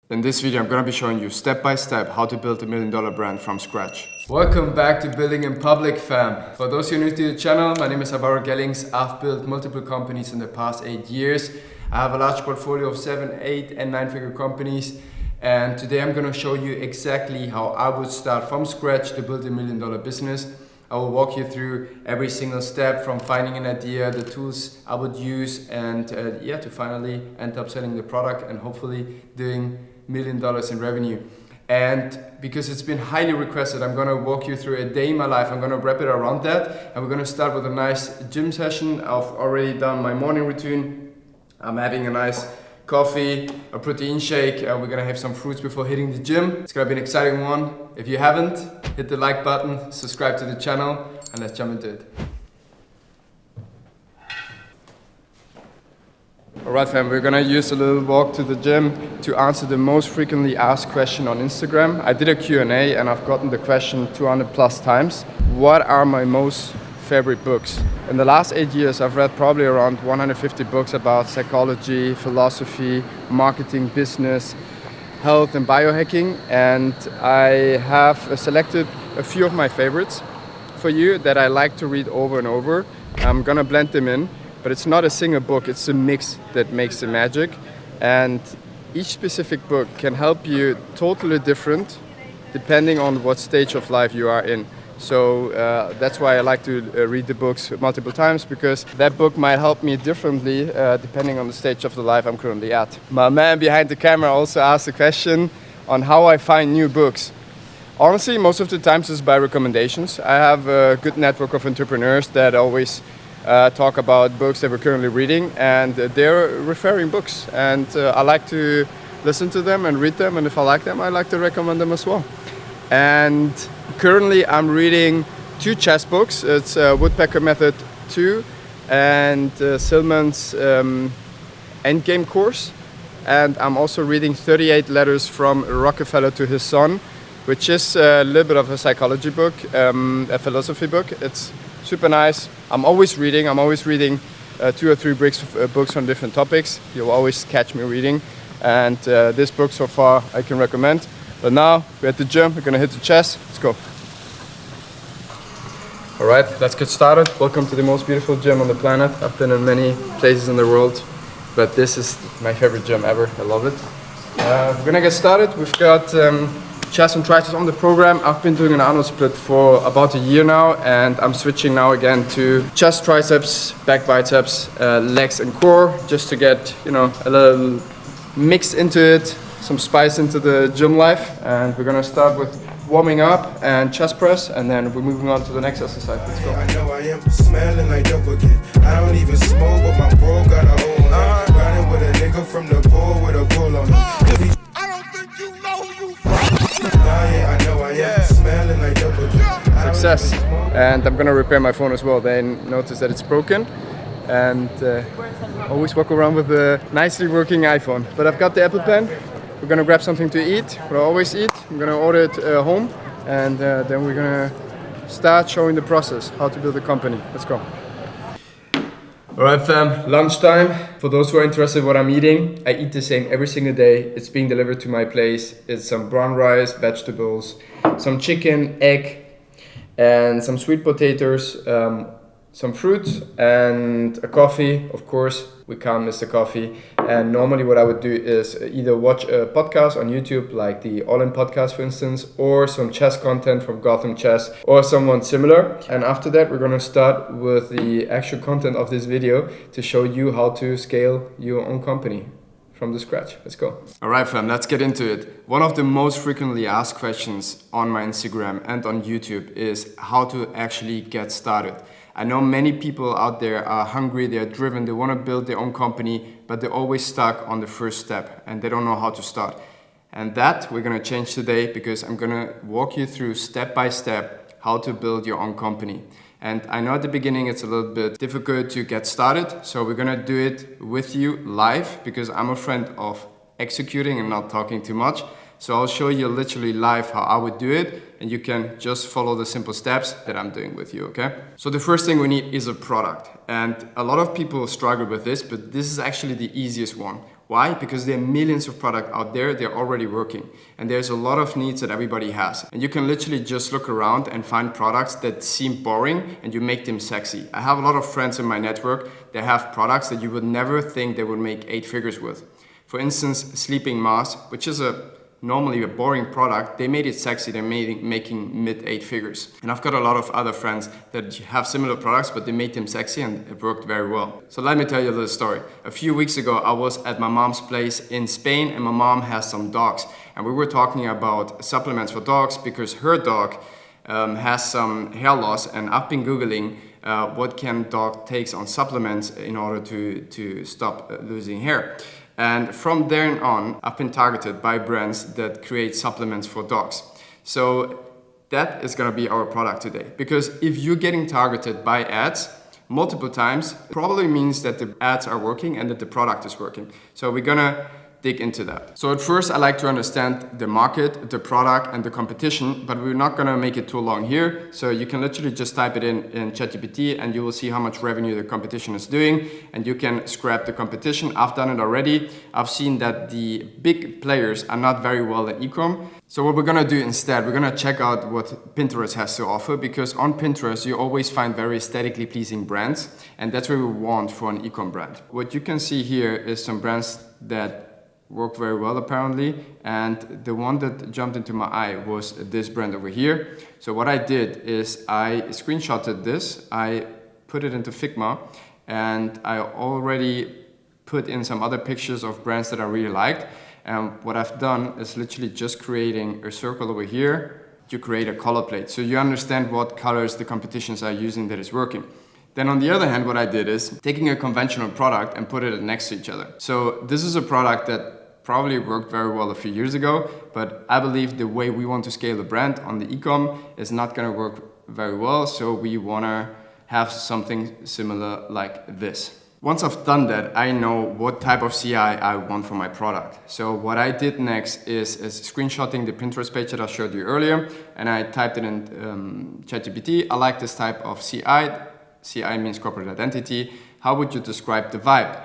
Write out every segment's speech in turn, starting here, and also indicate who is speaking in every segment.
Speaker 1: In this video, I'm going to be showing you step by step how to build a $1 million brand from scratch. Welcome back to Building in Public, fam. For those who are new to the channel, my name is alvarogellings. I've built multiple companies in the past 8 years. I have a large portfolio of 7, 8 and 9-figure companies. And today I'm going to show you exactly how I would start from scratch to build a $1 million business. I will walk you through every single step from finding an idea, the tools I would use, and to finally end up selling the product and hopefully doing $1 million in revenue. And because it's been highly requested, I'm gonna walk you through a day in my life. I'm gonna wrap it around that, and we're gonna start with a nice gym session. I've already done my morning routine. I'm having a nice coffee, a protein shake. We're gonna have some fruits before hitting the gym. It's gonna be an exciting one. If you haven't, hit the like button, subscribe to the channel, and let's jump into it. Alright fam, we're gonna use a little walk to the gym to answer the most frequently asked question on Instagram. I did a Q&A and I've gotten the question 200 plus times. What are my most favorite books? In the last 8 years, I've read probably around 150 books about psychology, philosophy, marketing, business, health and biohacking. And I have selected a few of my favorites for you that I like to read over and over. I'm gonna blend them in. But it's not a single book, it's a mix that makes the magic. And each specific book can help you totally different depending on what stage of life you are in. So that's why I like to read the books multiple times, because that book might help me differently depending on the stage of the life I'm currently at. My man behind the camera also asked a question on how I find new books. Honestly, most of the times it's by recommendations. I have a good network of entrepreneurs that always talk about books that we're currently reading, and they're referring books, and I like to listen to them and read them, and if I like them, I like to recommend them as well. And currently I'm reading 2 chess books. It's Woodpecker Method 2 and Silman's Endgame course, and I'm also reading 38 Letters from Rockefeller to His Son, which is a little bit of a psychology book, a philosophy book. It's super nice. I'm always reading 2 or 3 books on different topics. You'll always catch me reading, and this book so far I can recommend. But now we're at the gym, we're gonna hit the chest. Let's go. All right, let's get started. Welcome to the most beautiful gym on the planet. I've been in many places in the world, but this is my favorite gym ever. I love it. We're gonna get started. We've got chest and triceps on the program. I've been doing an Arnold split for about a year now, and I'm switching now again to chest, triceps, back biceps, legs and core, just to get, a little mix into it, some spice into the gym life. And we're gonna start with warming up and chest press, and then we're moving on to the next exercise. Let's go.
Speaker 2: I know I am smelling like dope again. I don't even smoke, but my bro got a hole on him. Riding with a nigga from the pool with a bull on him. I don't think you know who you I know I am smelling like dope again.
Speaker 1: Success. And I'm gonna repair my phone as well. They noticed that it's broken, and always walk around with a nicely working iPhone. But I've got the Apple Pen. We're gonna grab something to eat, what I always eat. I'm gonna order it home, and then we're gonna start showing the process, how to build a company. Let's go. Alright fam, lunchtime. For those who are interested in what I'm eating, I eat the same every single day. It's being delivered to my place. It's some brown rice, vegetables, some chicken, egg, and some sweet potatoes, some fruit, and a coffee. Of course, we can't miss the coffee. And normally what I would do is either watch a podcast on YouTube, like the All In podcast for instance, or some chess content from Gotham Chess or someone similar. And after that, we're gonna start with the actual content of this video to show you how to scale your own company from the scratch. Let's go. All right fam, let's get into it. One of the most frequently asked questions on my Instagram and on YouTube is how to actually get started. I know many people out there are hungry, they're driven, they want to build their own company, but they're always stuck on the first step and they don't know how to start. And that we're going to change today, because I'm going to walk you through step by step how to build your own company. And I know at the beginning it's a little bit difficult to get started, so we're going to do it with you live, because I'm a friend of executing and not talking too much. So I'll show you literally live how I would do it, and you can just follow the simple steps that I'm doing with you, okay? So the first thing we need is a product. And a lot of people struggle with this, but this is actually the easiest one. Why? Because there are millions of products out there, they're already working. And there's a lot of needs that everybody has. And you can literally just look around and find products that seem boring and you make them sexy. I have a lot of friends in my network that have products that you would never think they would make 8 figures with. For instance, sleeping mask, which is normally a boring product, they made it sexy, they're making mid 8 figures. And I've got a lot of other friends that have similar products, but they made them sexy and it worked very well. So let me tell you a little story. A few weeks ago, I was at my mom's place in Spain and my mom has some dogs. And we were talking about supplements for dogs because her dog has some hair loss, and I've been Googling what can dog takes on supplements in order to stop losing hair. And from then on, I've been targeted by brands that create supplements for dogs. So that is gonna be our product today. Because if you're getting targeted by ads multiple times, probably means that the ads are working and that the product is working. So we're gonna dig into that. So at first, I like to understand the market, the product, and the competition, but we're not gonna make it too long here. So you can literally just type it in ChatGPT and you will see how much revenue the competition is doing, and you can scrap the competition. I've done it already. I've seen that the big players are not very well at ecom. So what we're gonna do instead, we're gonna check out what Pinterest has to offer, because on Pinterest, you always find very aesthetically pleasing brands, and that's what we want for an ecom brand. What you can see here is some brands that worked very well apparently, and the one that jumped into my eye was this brand over here. So what I did is I screenshotted this, I put it into Figma, and I already put in some other pictures of brands that I really liked. And what I've done is literally just creating a circle over here to create a color plate, so you understand what colors the competitions are using that is working. Then on the other hand, what I did is taking a conventional product and put it next to each other. So this is a product that probably worked very well a few years ago, but I believe the way we want to scale the brand on the ecom is not gonna work very well, so we wanna have something similar like this. Once I've done that, I know what type of CI I want for my product. So what I did next is screenshotting the Pinterest page that I showed you earlier, and I typed it in ChatGPT. I like this type of CI. CI means corporate identity. How would you describe the vibe?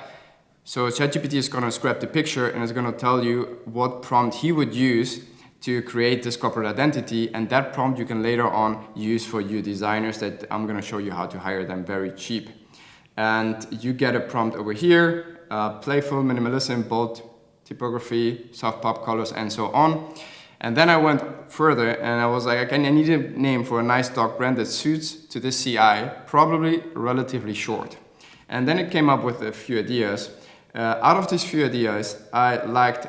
Speaker 1: So ChatGPT is going to scrap the picture and it's going to tell you what prompt he would use to create this corporate identity, and that prompt you can later on use for your designers that I'm going to show you how to hire them very cheap. And you get a prompt over here, playful, minimalism, bold typography, soft pop colors, and so on. And then I went further and I was like, okay, I need a name for a nice dog brand that suits to this CI, probably relatively short. And then it came up with a few ideas. Out of these few ideas, I liked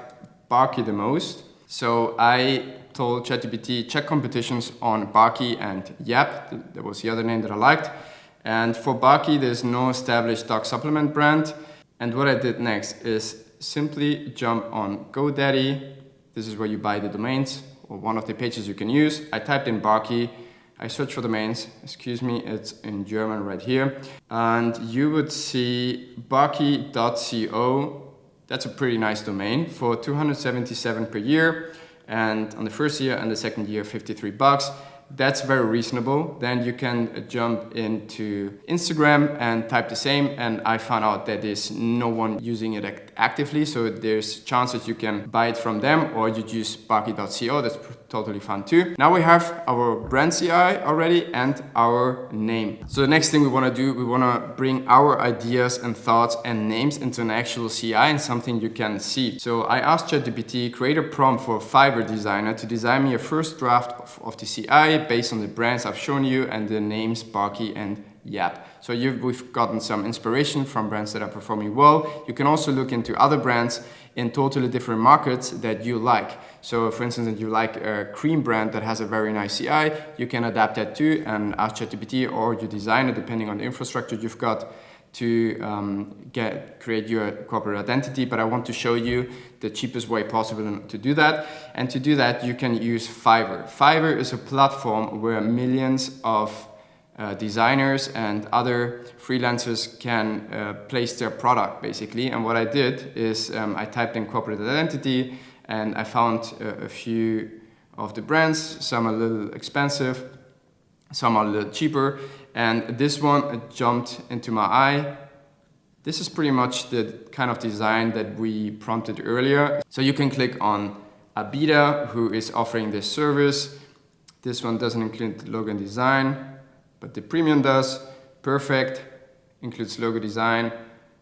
Speaker 1: Barky the most. So I told ChatGPT, check competitions on Barky and Yap. That was the other name that I liked. And for Barky, there's no established dog supplement brand. And what I did next is simply jump on GoDaddy. This is where you buy the domains, or one of the pages you can use. I typed in Barky. I searched for domains, excuse me, it's in German right here. And you would see barky.co. That's a pretty nice domain for $277 per year. And on the first year and the second year, $53. That's very reasonable. Then you can jump into Instagram and type the same, and I found out that there's no one using it actively, so there's chances you can buy it from them, or you use barky.co. That's totally fun too. Now we have our brand CI already and our name. So the next thing we want to do, we want to bring our ideas and thoughts and names into an actual CI and something you can see. So I asked ChatGPT, create a prompt for a Fiverr designer to design me a first draft of the CI based on the brands I've shown you and the names Barky and Yap. So we've gotten some inspiration from brands that are performing well. You can also look into other brands in totally different markets that you like. So for instance, if you like a cream brand that has a very nice CI, you can adapt that too and ask ChatGPT or your designer, depending on the infrastructure you've got, to create your corporate identity. But I want to show you the cheapest way possible to do that. And to do that, you can use Fiverr. Fiverr is a platform where millions of designers and other freelancers can place their product, basically. And what I did is I typed in corporate identity and I found a few of the brands. Some are a little expensive, some are a little cheaper. And this one jumped into my eye. This is pretty much the kind of design that we prompted earlier. So you can click on Abida, who is offering this service. This one doesn't include logo and design, but the premium does. Perfect, includes logo design,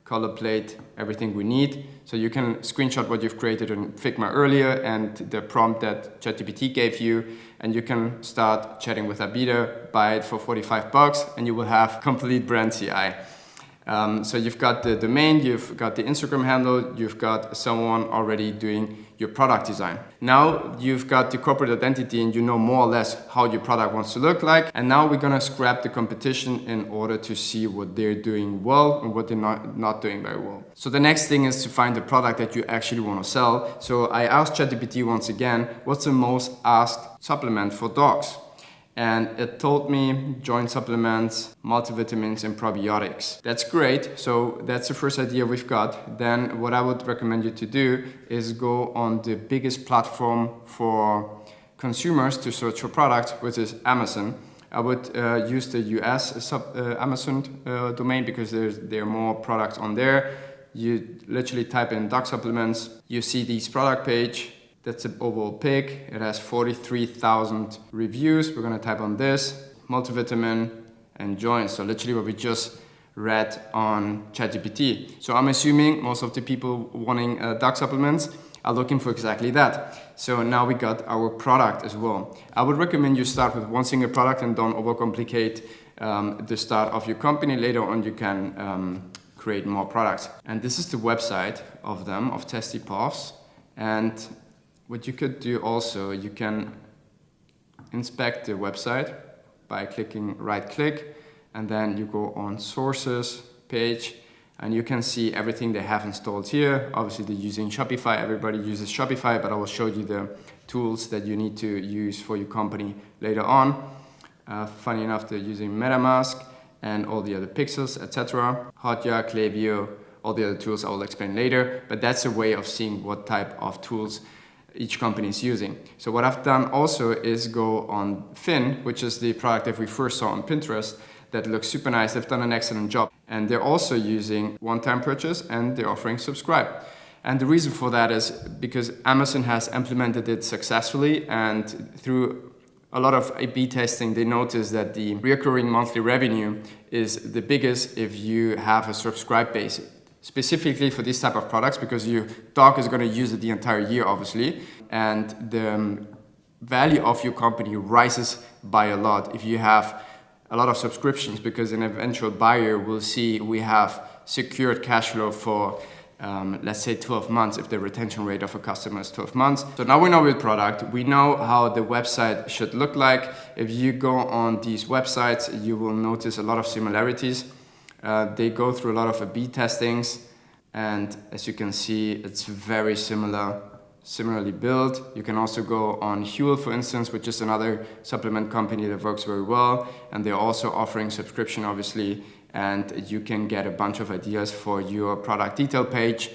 Speaker 1: color plate, everything we need. So you can screenshot what you've created in Figma earlier and the prompt that ChatGPT gave you, and you can start chatting with Abida, buy it for $45, and you will have complete brand CI. So you've got the domain, you've got the Instagram handle, you've got someone already doing your product design. Now you've got the corporate identity and you know more or less how your product wants to look like. And now we're gonna scrap the competition in order to see what they're doing well and what they're not doing very well. So the next thing is to find the product that you actually wanna sell. So I asked ChatGPT once again, what's the most asked supplement for dogs? And it told me joint supplements, multivitamins, and probiotics. That's great. So that's the first idea we've got. Then what I would recommend you to do is go on the biggest platform for consumers to search for products, which is Amazon. I would use the US Amazon domain because there are more products on there. You literally type in dog supplements. You see this product page. That's an overall pig. It has 43,000 reviews. We're gonna type on this, multivitamin and joints. So literally what we just read on ChatGPT. So I'm assuming most of the people wanting dog supplements are looking for exactly that. So now we got our product as well. I would recommend you start with one single product and don't overcomplicate the start of your company. Later on you can create more products. And this is the website of them, of Testy Puffs. And what you could do also, you can inspect the website by clicking right click, and then you go on sources page and you can see everything they have installed here. Obviously they're using Shopify, everybody uses Shopify, but I will show you the tools that you need to use for your company later on. Funny enough, they're using MetaMask and all the other pixels, etc. Hotjar, Klaviyo, all the other tools I will explain later, but that's a way of seeing what type of tools each company is using. So what I've done also is go on Fin, which is the product that we first saw on Pinterest that looks super nice. They've done an excellent job. And they're also using one-time purchase and they're offering subscribe. And the reason for that is because Amazon has implemented it successfully, and through a lot of A/B testing, they noticed that the recurring monthly revenue is the biggest if you have a subscribe base. Specifically for this type of products, because your dog is going to use it the entire year, obviously, and the value of your company rises by a lot if you have a lot of subscriptions, because an eventual buyer will see we have secured cash flow for let's say 12 months if the retention rate of a customer is 12 months. So now we know with product, we know how the website should look like. If you go on these websites, you will notice a lot of similarities. They go through a lot of A/B testings, and as you can see, it's very similarly built. You can also go on Huel, for instance, which is another supplement company that works very well, and they're also offering subscription, obviously, and you can get a bunch of ideas for your product detail page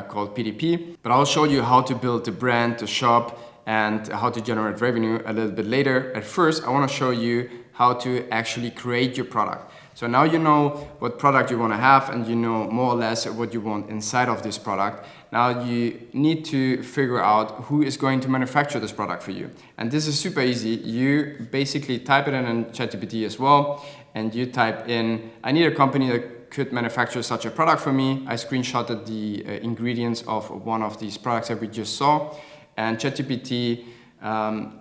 Speaker 1: called PDP. But I'll show you how to build the brand, the shop, and how to generate revenue a little bit later. At first, I want to show you how to actually create your product. So now you know what product you want to have, and you know more or less what you want inside of this product. Now you need to figure out who is going to manufacture this product for you. And this is super easy. You basically type it in ChatGPT as well, and you type in, I need a company that could manufacture such a product for me. I screenshotted the ingredients of one of these products that we just saw, and ChatGPT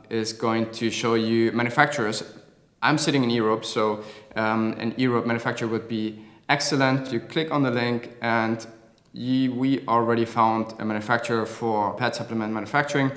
Speaker 1: is going to show you manufacturers. I'm sitting in Europe, so an Europe manufacturer would be excellent. You click on the link and we already found a manufacturer for pet supplement manufacturing.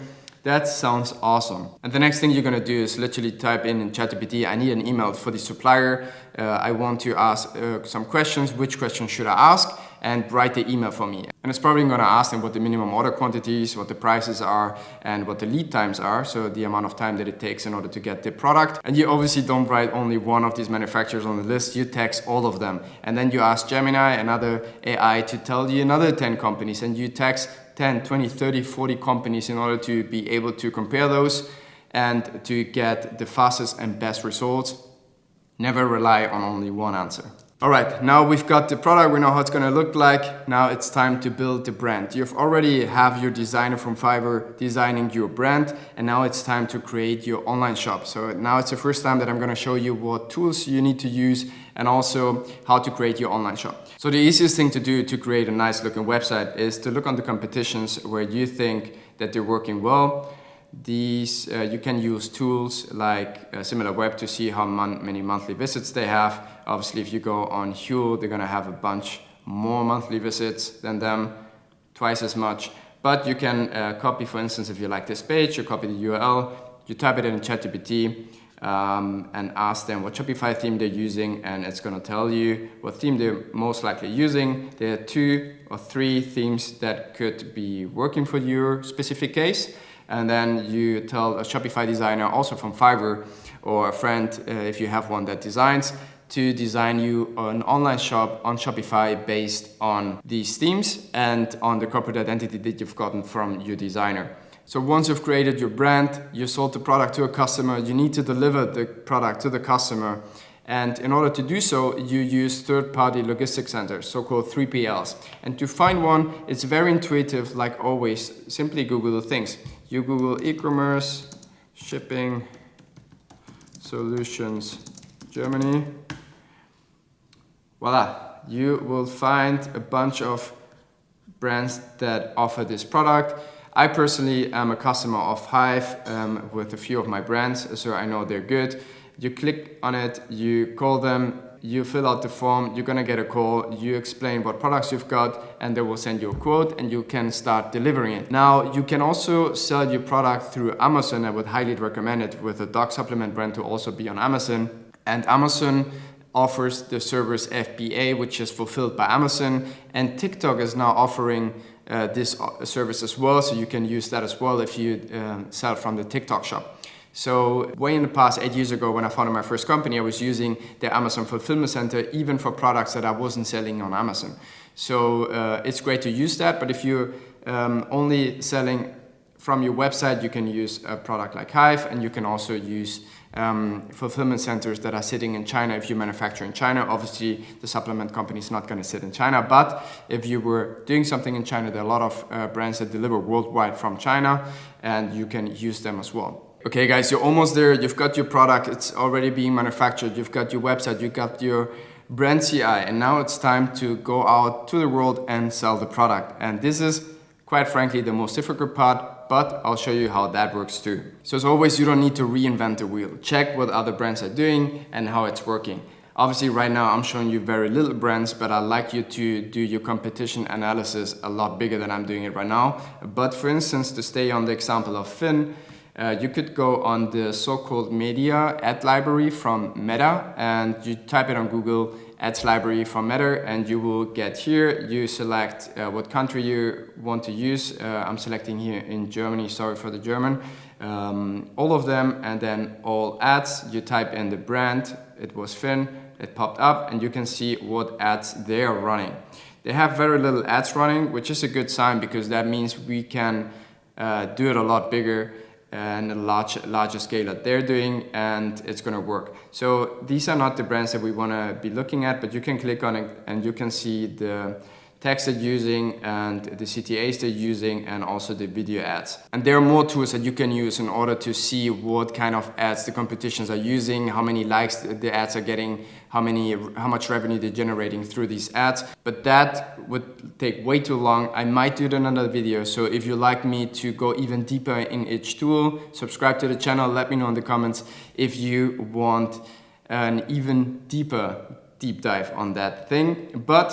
Speaker 1: That sounds awesome. And the next thing you're gonna do is literally type in ChatGPT, I need an email for the supplier. I want to ask some questions. Which questions should I ask? And write the email for me. And it's probably gonna ask them what the minimum order quantities, what the prices are, and what the lead times are. So the amount of time that it takes in order to get the product. And you obviously don't write only one of these manufacturers on the list, you text all of them. And then you ask Gemini, another AI, to tell you another 10 companies, and you text 10, 20, 30, 40 companies in order to be able to compare those and to get the fastest and best results. Never rely on only one answer. All right, now we've got the product, we know how it's gonna look like. Now it's time to build the brand. You've already have your designer from Fiverr designing your brand, and now it's time to create your online shop. So now it's the first time that I'm gonna show you what tools you need to use and also how to create your online shop. So the easiest thing to do to create a nice looking website is to look on the competitions where you think that they're working well. These you can use tools like SimilarWeb to see how many monthly visits they have. Obviously, if you go on Huel, they're gonna have a bunch more monthly visits than them, twice as much. But you can copy, for instance, if you like this page, you copy the URL, you type it in ChatGPT and ask them what Shopify theme they're using, and it's gonna tell you what theme they're most likely using. There are 2 or 3 themes that could be working for your specific case. And then you tell a Shopify designer, also from Fiverr, or a friend, if you have one that designs, to design you an online shop on Shopify based on these themes and on the corporate identity that you've gotten from your designer. So once you've created your brand, you sold the product to a customer, you need to deliver the product to the customer. And in order to do so, you use third-party logistics centers, so-called 3PLs. And to find one, it's very intuitive, like always. Simply Google the things. You Google ecommerce, shipping, solutions, Germany. Voila, you will find a bunch of brands that offer this product. I personally am a customer of Hive with a few of my brands, so I know they're good. You click on it, you call them, you fill out the form, you're gonna get a call, you explain what products you've got, and they will send you a quote and you can start delivering it. Now, you can also sell your product through Amazon. I would highly recommend it with a dog supplement brand to also be on Amazon. And Amazon offers the service FBA, which is fulfilled by Amazon, and TikTok is now offering this service as well, so you can use that as well if you sell from the TikTok shop. So way in the past, 8 years ago, when I founded my first company, I was using the Amazon fulfillment center even for products that I wasn't selling on Amazon. So it's great to use that, but if you're only selling from your website, you can use a product like Hive, and you can also use fulfillment centers that are sitting in China if you manufacture in China. Obviously, the supplement company is not going to sit in China, but if you were doing something in China, there are a lot of brands that deliver worldwide from China, and you can use them as well. Okay guys, you're almost there. You've got your product, it's already being manufactured, you've got your website, you've got your brand CI, and now it's time to go out to the world and sell the product. And this is, quite frankly, the most difficult part, but I'll show you how that works too. So as always, you don't need to reinvent the wheel. Check what other brands are doing and how it's working. Obviously, right now I'm showing you very little brands, but I'd like you to do your competition analysis a lot bigger than I'm doing it right now. But for instance, to stay on the example of Finn, you could go on the so-called media ad library from Meta, and you type it on Google, ads library from Meta, and you will get here. You select what country you want to use. I'm selecting here in Germany, sorry for the German. All of them, and then all ads. You type in the brand, it was Finn, it popped up, and you can see what ads they are running. They have very little ads running, which is a good sign because that means we can do it a lot bigger and a larger scale that they're doing, and it's going to work. So these are not the brands that we want to be looking at, but you can click on it and you can see the text they're using and the CTAs they're using and also the video ads. And there are more tools that you can use in order to see what kind of ads the competitions are using, how many likes the ads are getting, how much revenue they're generating through these ads. But that would take way too long. I might do it in another video. So if you'd like me to go even deeper in each tool, subscribe to the channel, let me know in the comments if you want an even deeper deep dive on that thing. But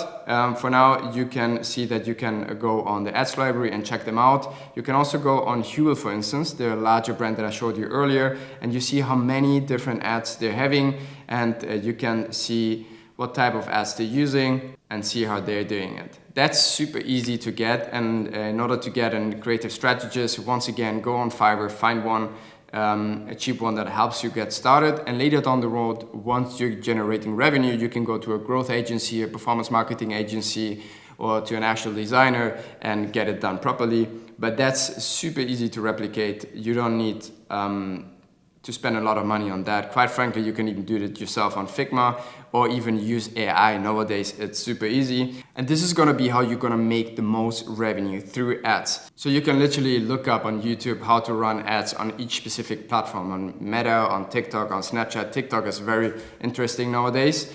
Speaker 1: for now, you can see that you can go on the ads library and check them out. You can also go on Huel, for instance, the larger brand that I showed you earlier, and you see how many different ads they're having, and you can see what type of ads they're using and see how they're doing it. That's super easy to get, and in order to get a creative strategist, once again, go on Fiverr, find one, a cheap one that helps you get started, and later down the road, once you're generating revenue, you can go to a growth agency, a performance marketing agency, or to an actual designer and get it done properly. But that's super easy to replicate. You don't need to spend a lot of money on that. Quite frankly, you can even do it yourself on Figma or even use AI. Nowadays, it's super easy. And this is gonna be how you're gonna make the most revenue through ads. So you can literally look up on YouTube how to run ads on each specific platform, on Meta, on TikTok, on Snapchat. TikTok is very interesting nowadays.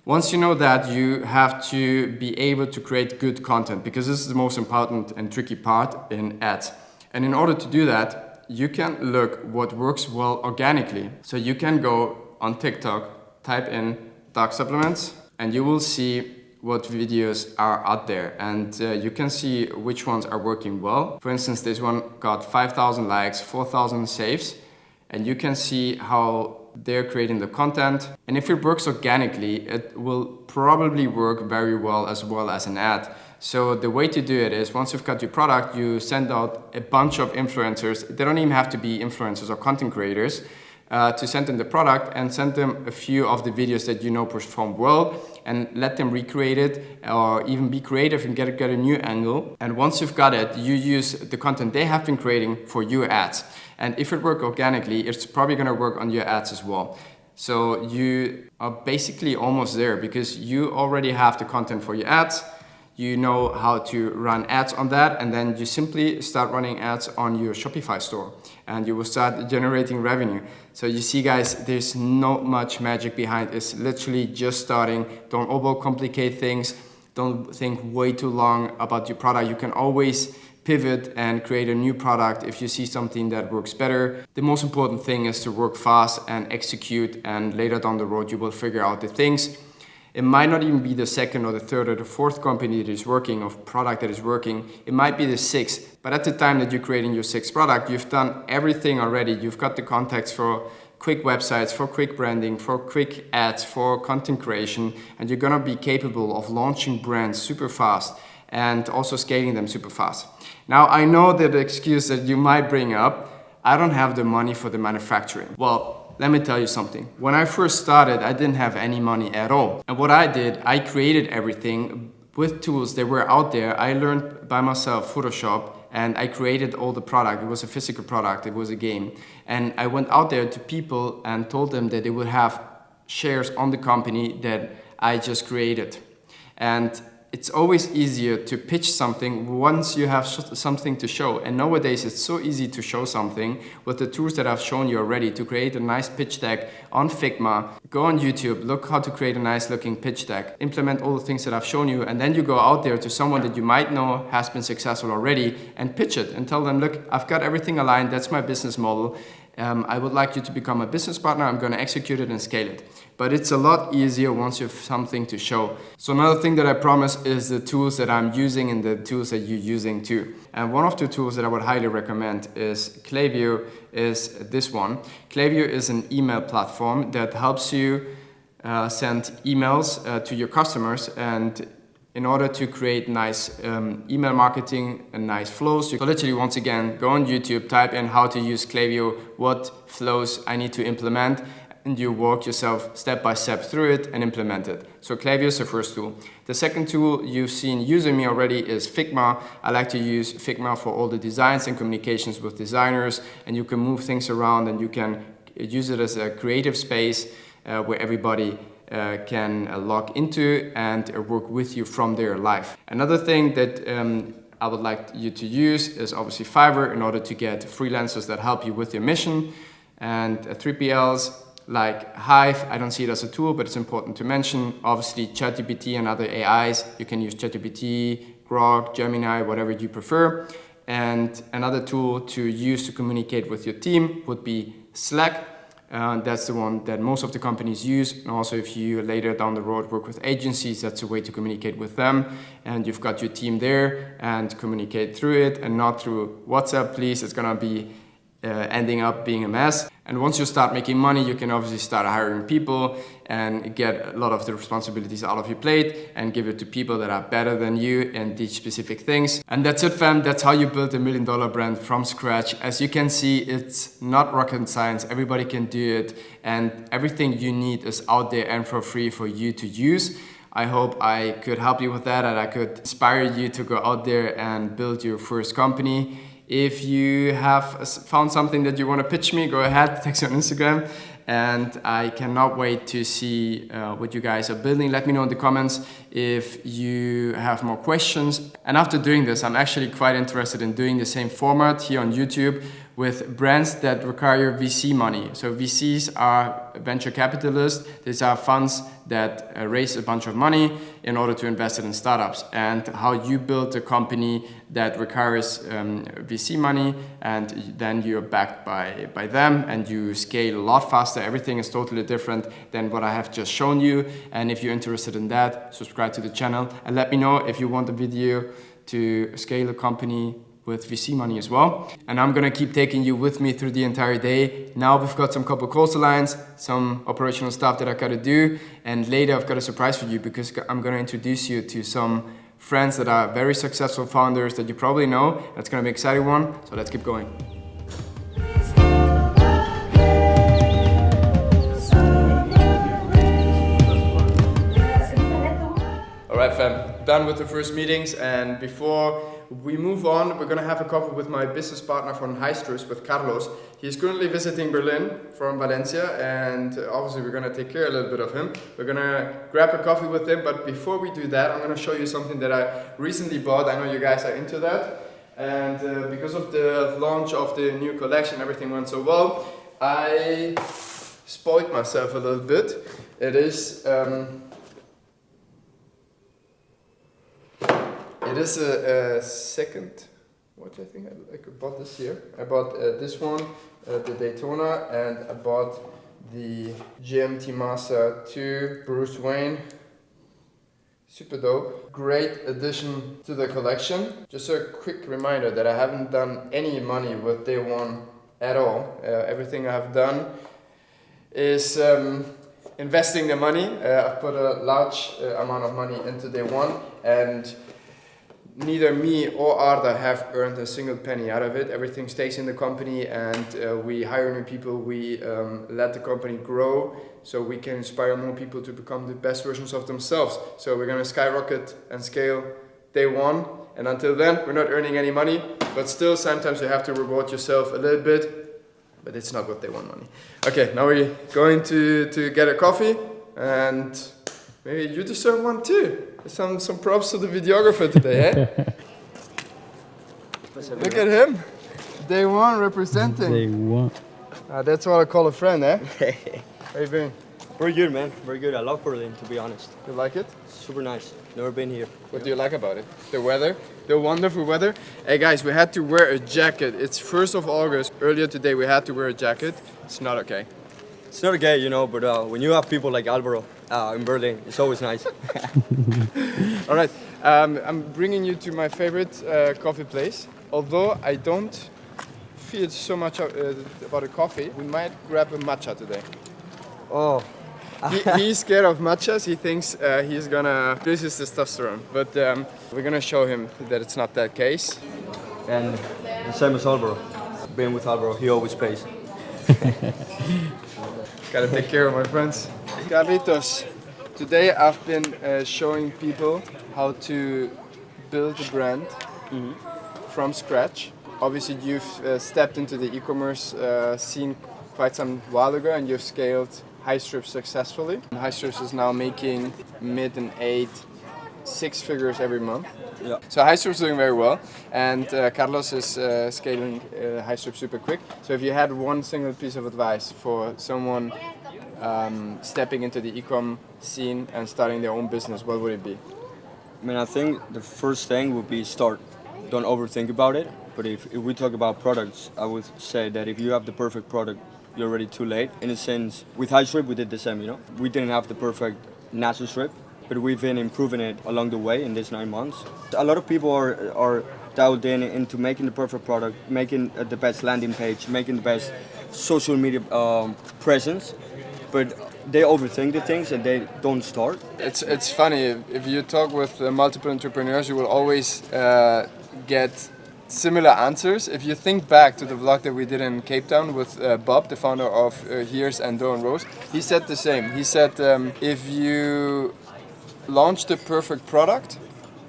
Speaker 1: Once you know that, you have to be able to create good content, because this is the most important and tricky part in ads. And in order to do that, you can look what works well organically. So you can go on TikTok, type in dark supplements, and you will see what videos are out there. And you can see which ones are working well. For instance, this one got 5,000 likes, 4,000 saves, and you can see how they're creating the content. And if it works organically, it will probably work very well as an ad. So the way to do it is, once you've got your product, you send out a bunch of influencers. They don't even have to be influencers or content creators, to send them the product, and send them a few of the videos that you know perform well, and let them recreate it, or even be creative and get a new angle. And once you've got it, you use the content they have been creating for your ads. And if it works organically, it's probably gonna work on your ads as well. So you are basically almost there, because you already have the content for your ads. You know how to run ads on that, and then you simply start running ads on your Shopify store, and you will start generating revenue. So you see, guys, there's not much magic behind. It's literally just starting. Don't overcomplicate things. Don't think way too long about your product. You can always pivot and create a new product if you see something that works better. The most important thing is to work fast and execute, and later down the road you will figure out the things. It might not even be the second or the third or the fourth company that is working, or product that is working. It might be the sixth. But at the time that you're creating your sixth product, you've done everything already. You've got the contacts for quick websites, for quick branding, for quick ads, for content creation, and you're gonna be capable of launching brands super fast and also scaling them super fast. Now, I know that the excuse that you might bring up, I don't have the money for the manufacturing. Well, let me tell you something. When I first started, I didn't have any money at all. And what I did, I created everything with tools that were out there. I learned by myself Photoshop, and I created all the product. It was a physical product, it was a game. And I went out there to people and told them that they would have shares on the company that I just created. And it's always easier to pitch something once you have something to show. And nowadays it's so easy to show something with the tools that I've shown you already, to create a nice pitch deck on Figma. Go on YouTube, look how to create a nice looking pitch deck, implement all the things that I've shown you, and then you go out there to someone that you might know has been successful already and pitch it and tell them, look, I've got everything aligned, that's my business model. I would like you to become a business partner. I'm going to execute it and scale it. But it's a lot easier once you have something to show. So another thing that I promise is the tools that I'm using and the tools that you're using too. And one of the tools that I would highly recommend is Klaviyo, is this one. Klaviyo is an email platform that helps you send emails to your customers, and in order to create nice email marketing and nice flows. So literally, once again, go on YouTube, type in how to use Klaviyo, what flows I need to implement, and you walk yourself step by step through it and implement it. So Klaviyo is the first tool. The second tool you've seen using me already is Figma. I like to use Figma for all the designs and communications with designers, and you can move things around, and you can use it as a creative space where everybody can log into and work with you from their life. Another thing that I would like you to use is obviously Fiverr, in order to get freelancers that help you with your mission. And 3PLs like Hive, I don't see it as a tool, but it's important to mention. Obviously ChatGPT and other AIs, you can use ChatGPT, Grok, Gemini, whatever you prefer. And another tool to use to communicate with your team would be Slack. That's the one that most of the companies use. And also, if you later down the road work with agencies, that's a way to communicate with them. And you've got your team there and communicate through it, and not through WhatsApp, please. It's gonna be ending up being a mess. And once you start making money, you can obviously start hiring people and get a lot of the responsibilities out of your plate and give it to people that are better than you and teach specific things. And that's it, fam. That's how you build $1 million brand from scratch. As you can see, it's not rocket science. Everybody can do it, and everything you need is out there and for free for you to use. I hope I could help you with that, and I could inspire you to go out there and build your first company. If you have found something that you want to pitch me, go ahead, text me on Instagram. And I cannot wait to see what you guys are building. Let me know in the comments if you have more questions. And after doing this, I'm actually quite interested in doing the same format here on YouTube with brands that require VC money. So VCs are venture capitalists. These are funds that raise a bunch of money in order to invest it in startups. And how you build a company that requires VC money, and then you're backed by them, and you scale a lot faster. Everything is totally different than what I have just shown you. And if you're interested in that, subscribe to the channel and let me know if you want a video to scale a company with VC money as well. And I'm gonna keep taking you with me through the entire day. Now we've got some couple call lines, some operational stuff that I gotta do, and later I've got a surprise for you because I'm gonna introduce you to some friends that are very successful founders that you probably know. That's gonna be an exciting one, so let's keep going. All right, fam, done with the first meetings, and before we move on, we're gonna have a coffee with my business partner from HiStrips, with Carlos. He's currently visiting Berlin from Valencia, and obviously we're gonna take care a little bit of him. We're gonna grab a coffee with him, but before we do that, I'm gonna show you something that I recently bought. I know you guys are into that, and because of the launch of the new collection, everything went so well, I spoiled myself a little bit. It is a second watch. I think I bought this here. I bought this one, the Daytona, and I bought the GMT Master 2 Bruce Wayne. Super dope. Great addition to the collection. Just a quick reminder that I haven't done any money with Day One at all. Everything I've done is investing the money. I've put a large amount of money into Day One, and neither me or Arda have earned a single penny out of it. Everything stays in the company, and we hire new people. We let the company grow so we can inspire more people to become the best versions of themselves. So we're gonna skyrocket and scale Day One. And until then, we're not earning any money, but still sometimes you have to reward yourself a little bit, but it's not what Day One money. Okay, now we're going to get a coffee, and maybe you deserve one too. Some props to the videographer today, eh? Look at him. Day One representing.
Speaker 3: Day One.
Speaker 1: That's what I call a friend, eh? How you been?
Speaker 4: Very good, man. Very good. I love Berlin, to be honest.
Speaker 1: You like it?
Speaker 4: Super nice. Never been here.
Speaker 1: What do you like about it? The weather? The wonderful weather? Hey guys, we had to wear a jacket. It's 1st of August. Earlier today we had to wear a jacket. It's not okay.
Speaker 4: It's not okay, you know, but when you have people like Alvaro in Berlin, it's always nice.
Speaker 1: All right, I'm bringing you to my favorite coffee place. Although I don't feel so much about a coffee, we might grab a matcha today.
Speaker 4: Oh.
Speaker 1: He's scared of matchas. He thinks he's gonna lose his testosterone. But we're gonna show him that it's not that case.
Speaker 4: And the same as Alvaro. Being with Alvaro, he always pays.
Speaker 1: Gotta take care of my friends. Carlitos, today I've been showing people how to build a brand from scratch. Obviously you've stepped into the e-commerce scene quite some while ago, and you've scaled HiStrips successfully. HiStrips is now making mid and 6 figures every month.
Speaker 4: Yeah.
Speaker 1: So HiStrips is doing very well, and Carlos is scaling HiStrips super quick. So if you had one single piece of advice for someone stepping into the e-com scene and starting their own business, what would it be?
Speaker 4: I mean, I think the first thing would be start. Don't overthink about it. But if we talk about products, I would say that if you have the perfect product, you're already too late. In a sense, with HiStrip, we did the same, you know? We didn't have the perfect NASA strip, but we've been improving it along the way in these 9 months. A lot of people are dialed into making the perfect product, making the best landing page, making the best social media presence, but they overthink the things and they don't start.
Speaker 1: It's funny, if you talk with multiple entrepreneurs, you will always get similar answers. If you think back to the vlog that we did in Cape Town with Bob, the founder of Here's and Do and Rose, he said the same. He said if you launch the perfect product,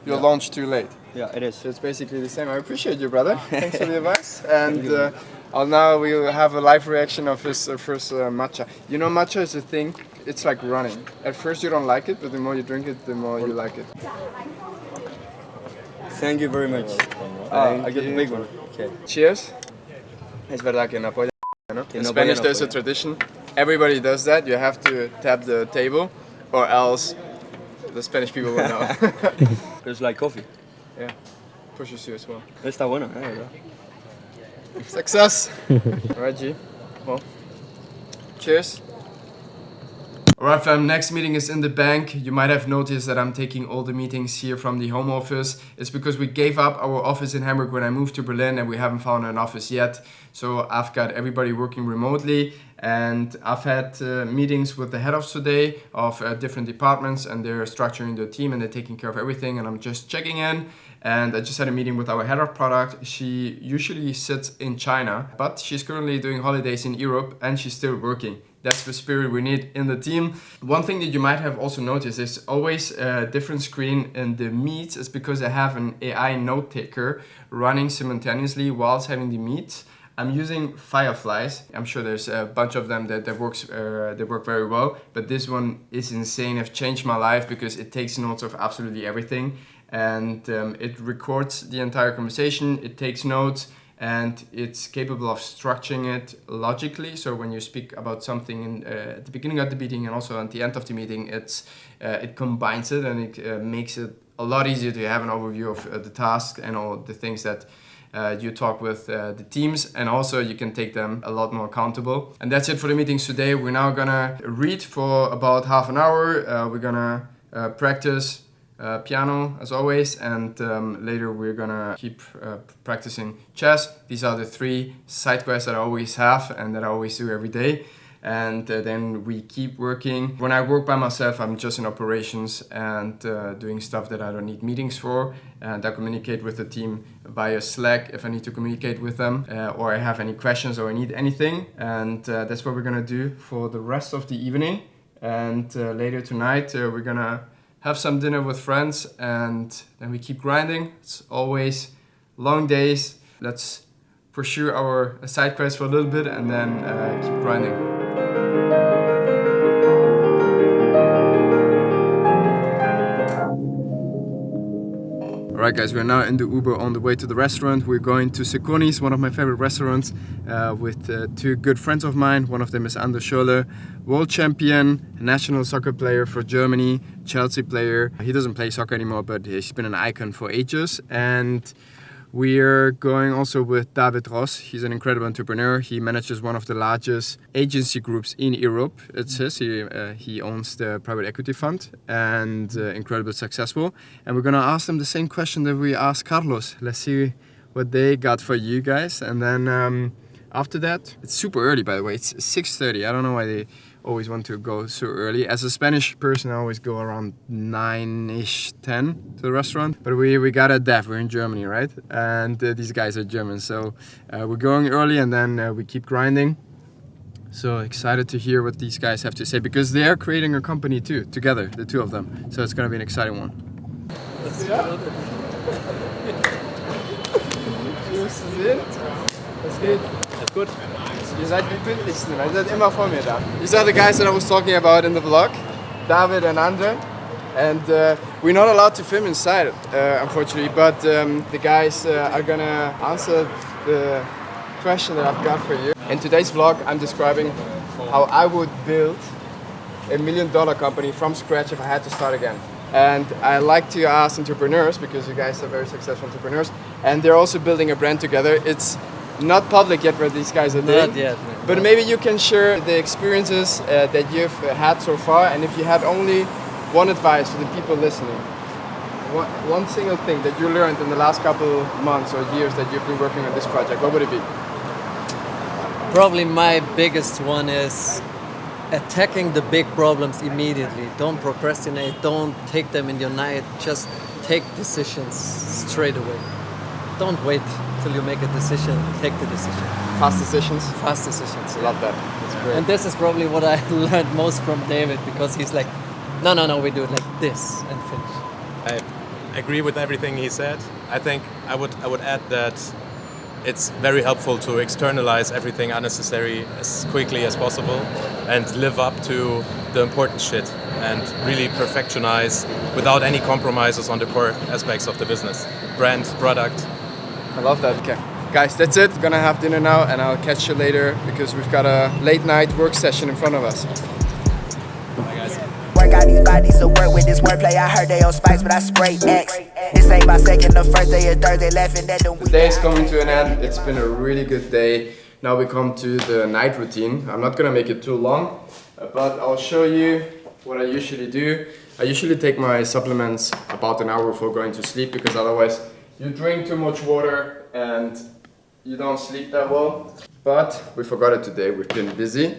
Speaker 1: you'll launch too late.
Speaker 4: Yeah, it is.
Speaker 1: So it's basically the same. I appreciate you, brother. Thanks for the advice. And now we'll have a live reaction of his first matcha. You know, matcha is a thing. It's like running. At first you don't like it, but the more you drink it, the more you like it.
Speaker 4: Thank you very much. I get the big one. Okay.
Speaker 1: Cheers. Es verdad que no apoya, ¿no? In Spanish there's a tradition. Everybody does that. You have to tap the table, or else the Spanish people will know.
Speaker 4: It's like coffee.
Speaker 1: Yeah, pushes you as well.
Speaker 4: Está bueno, ¿verdad?
Speaker 1: Success! Alright, G. Well, cheers. Alright fam, next meeting is in the bank. You might have noticed that I'm taking all the meetings here from the home office. It's because we gave up our office in Hamburg when I moved to Berlin and we haven't found an office yet. So I've got everybody working remotely, and I've had meetings with the head of today of different departments, and they're structuring their team and they're taking care of everything, and I'm just checking in. And I just had a meeting with our head of product. She usually sits in China, but she's currently doing holidays in Europe and she's still working. That's the spirit we need in the team. One thing that you might have also noticed is always a different screen in the meets. It's because I have an AI note taker running simultaneously whilst having the meet. I'm using Fireflies. I'm sure there's a bunch of them that work very well, but this one is insane. It's changed my life because it takes notes of absolutely everything, and it records the entire conversation. It takes notes, and it's capable of structuring it logically. So when you speak about something at the beginning of the meeting and also at the end of the meeting, it combines it, and it makes it a lot easier to have an overview of the task and all the things that you talk with the teams, and also you can take them a lot more accountable. And that's it for the meetings today. We're now gonna read for about half an hour. We're gonna practice piano as always, and later we're gonna keep practicing chess. These are the 3 side quests that I always have and that I always do every day. And then we keep working. When I work by myself, I'm just in operations and doing stuff that I don't need meetings for. And I communicate with the team via Slack if I need to communicate with them, or I have any questions or I need anything. And that's what we're gonna do for the rest of the evening. And later tonight, we're gonna have some dinner with friends, and then we keep grinding. It's always long days. Let's pursue our side quest for a little bit and then keep grinding. Alright guys, we're now in the Uber on the way to the restaurant. We're going to Sekoni's, one of my favorite restaurants, with 2 good friends of mine. One of them is Anders Schöller, world champion, national soccer player for Germany, Chelsea player. He doesn't play soccer anymore, but he's been an icon for ages. And we're going also with David Ross. He's an incredible entrepreneur. He manages one of the largest agency groups in Europe. It's his. He owns the private equity fund, and incredibly successful. And we're gonna ask them the same question that we asked Carlos. Let's see what they got for you guys. And then after that, it's super early, by the way. It's 6:30. I don't know why they always want to go so early. As a Spanish person, I always go around 9-ish, 10 to the restaurant. But we got a DEF, we're in Germany, right? And these guys are German. So we're going early, and then we keep grinding. So excited to hear what these guys have to say, because they are creating a company too, together, the 2 of them. So it's gonna be an exciting one. Let's see. Was geht? Alles gut. Ihr seid die pünktlichsten, ihr seid immer vor mir da. These are the guys that I was talking about in the vlog, David and Andre. And we're not allowed to film inside, unfortunately, but the guys are gonna answer the question that I've got for you. In today's vlog, I'm describing how I would build $1 million company from scratch if I had to start again. And I like to ask entrepreneurs, because you guys are very successful entrepreneurs, and they're also building a brand together. It's not public yet what these guys are doing.
Speaker 3: Not yet, no.
Speaker 1: But maybe you can share the experiences that you've had so far, and if you had only one advice for the people listening, one single thing that you learned in the last couple months or years that you've been working on this project, what would it be?
Speaker 3: Probably my biggest one is attacking the big problems immediately. Don't procrastinate, don't take them in your night, just take decisions straight away. Don't wait till you make a decision, take the decision.
Speaker 1: Fast decisions?
Speaker 3: Fast decisions, yeah.
Speaker 1: Love that, that's great.
Speaker 3: And this is probably what I learned most from David, because he's like, no, we do it like this and finish.
Speaker 5: I agree with everything he said. I think I would add that it's very helpful to externalize everything unnecessary as quickly as possible and live up to the important shit and really perfectionize without any compromises on the core aspects of the business. Brand, product.
Speaker 1: I love that. Okay. Guys, that's it. Gonna have dinner now and I'll catch you later because we've got a late night work session in front of us.
Speaker 5: Bye guys.
Speaker 6: Work out these bodies to work with this wordplay. I heard they on spikes, but I spray X. This ain't my second, the first day of Thursday, laughing at the
Speaker 1: The day is coming to an end. It's been a really good day. Now we come to the night routine. I'm not gonna make it too long, but I'll show you what I usually do. I usually take my supplements about an hour before going to sleep because otherwise you drink too much water and you don't sleep that well. But we forgot it today, we've been busy.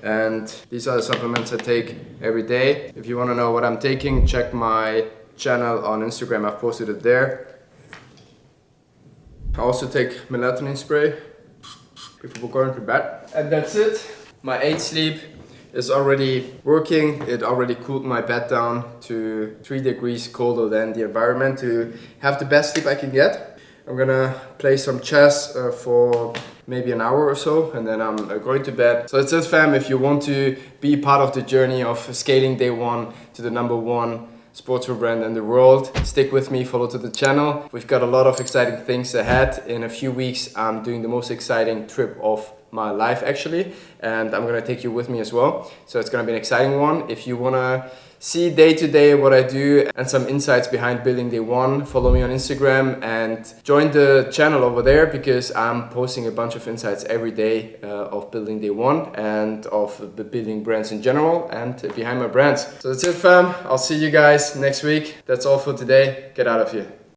Speaker 1: And these are the supplements I take every day. If you want to know what I'm taking, check my channel on Instagram. I've posted it there. I also take melatonin spray before going to bed. And that's it. My 8 sleep is already working. It already cooled my bed down to 3 degrees colder than the environment to have the best sleep I can get. I'm gonna play some chess for maybe an hour or so and then I'm going to bed. So that's it, fam. If you want to be part of the journey of scaling day one to the #1 sportswear brand in the world, stick with me, follow to the channel. We've got a lot of exciting things ahead. In a few weeks I'm doing the most exciting trip of my life actually, and I'm gonna take you with me as well. So it's gonna be an exciting one. If you wanna see day to day what I do and some insights behind building day one, follow me on Instagram and join the channel over there because I'm posting a bunch of insights every day of building day one and of the building brands in general and behind my brands. So that's it, fam. I'll see you guys next week. That's all for today. Get out of here.